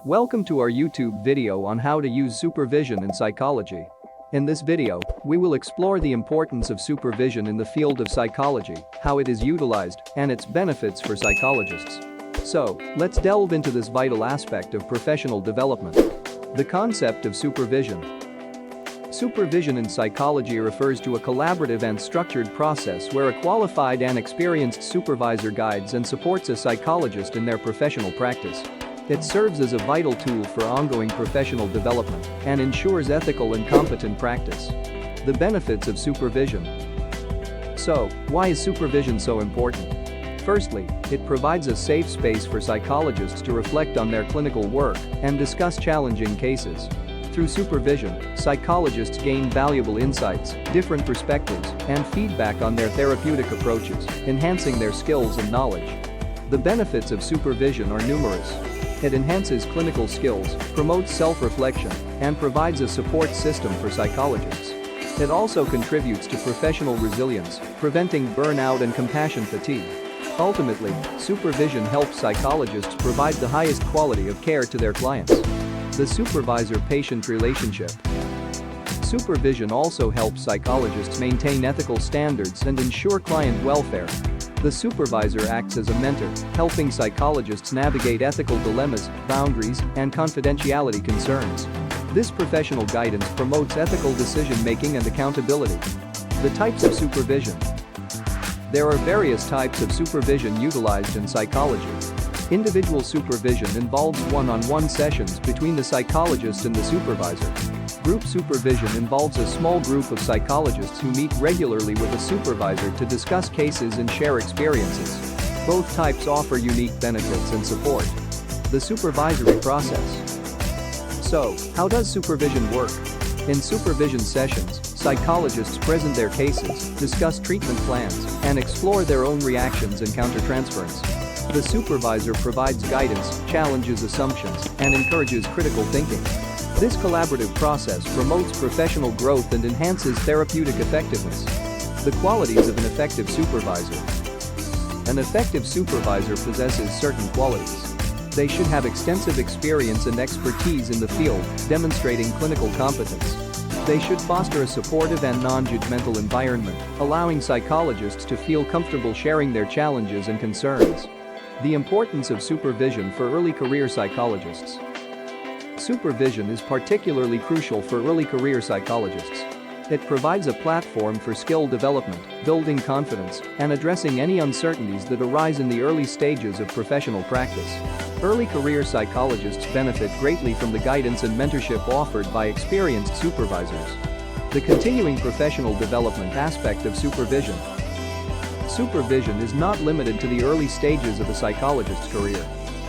Welcome to our YouTube video on how to use supervision in psychology. In this video, we will explore the importance of supervision in the field of psychology, how it is utilized, and its benefits for psychologists. So, let's delve into this vital aspect of professional development. The concept of supervision. Supervision in psychology refers to a collaborative and structured process where a qualified and experienced supervisor guides and supports a psychologist in their professional practice. It serves as a vital tool for ongoing professional development and ensures ethical and competent practice. The benefits of supervision. So, why is supervision so important? Firstly, it provides a safe space for psychologists to reflect on their clinical work and discuss challenging cases. Through supervision, psychologists gain valuable insights, different perspectives, and feedback on their therapeutic approaches, enhancing their skills and knowledge. The benefits of supervision are numerous. It enhances clinical skills, promotes self-reflection, and provides a support system for psychologists. It also contributes to professional resilience, preventing burnout and compassion fatigue. Ultimately, supervision helps psychologists provide the highest quality of care to their clients. The supervisor-patient relationship. Supervision also helps psychologists maintain ethical standards and ensure client welfare. The supervisor acts as a mentor, helping psychologists navigate ethical dilemmas, boundaries, and confidentiality concerns. This professional guidance promotes ethical decision-making and accountability. The types of supervision. There are various types of supervision utilized in psychology. Individual supervision involves one-on-one sessions between the psychologist and the supervisor. Group supervision involves a small group of psychologists who meet regularly with a supervisor to discuss cases and share experiences. Both types offer unique benefits and support. The supervisory process. So, how does supervision work? In supervision sessions, psychologists present their cases, discuss treatment plans, and explore their own reactions and countertransference. The supervisor provides guidance, challenges assumptions, and encourages critical thinking. This collaborative process promotes professional growth and enhances therapeutic effectiveness. The qualities of an effective supervisor. An effective supervisor possesses certain qualities. They should have extensive experience and expertise in the field, demonstrating clinical competence. They should foster a supportive and non-judgmental environment, allowing psychologists to feel comfortable sharing their challenges and concerns. The importance of supervision for early career psychologists. Supervision is particularly crucial for early career psychologists. It provides a platform for skill development, building confidence, and addressing any uncertainties that arise in the early stages of professional practice. Early career psychologists benefit greatly from the guidance and mentorship offered by experienced supervisors. The continuing professional development aspect of supervision. Supervision is not limited to the early stages of a psychologist's career.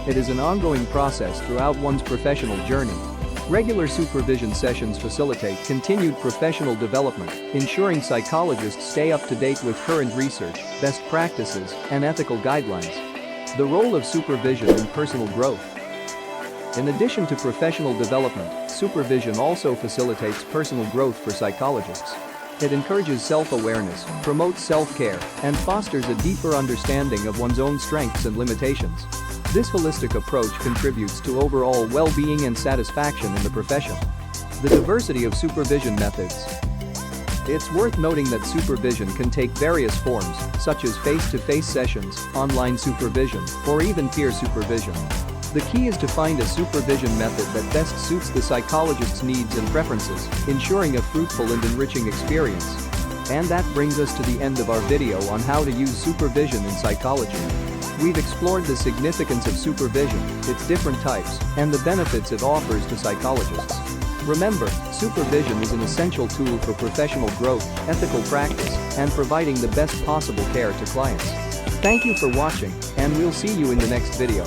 It is an ongoing process throughout one's professional journey. Regular supervision sessions facilitate continued professional development, ensuring psychologists stay up to date with current research, best practices, and ethical guidelines. The role of supervision in personal growth. In addition to professional development, supervision also facilitates personal growth for psychologists. It encourages self-awareness, promotes self-care, and fosters a deeper understanding of one's own strengths and limitations. This holistic approach contributes to overall well-being and satisfaction in the profession. The diversity of supervision methods. It's worth noting that supervision can take various forms, such as face-to-face sessions, online supervision, or even peer supervision. The key is to find a supervision method that best suits the psychologist's needs and preferences, ensuring a fruitful and enriching experience. And that brings us to the end of our video on how to use supervision in psychology. We've explored the significance of supervision, its different types, and the benefits it offers to psychologists. Remember, supervision is an essential tool for professional growth, ethical practice, and providing the best possible care to clients. Thank you for watching, and we'll see you in the next video.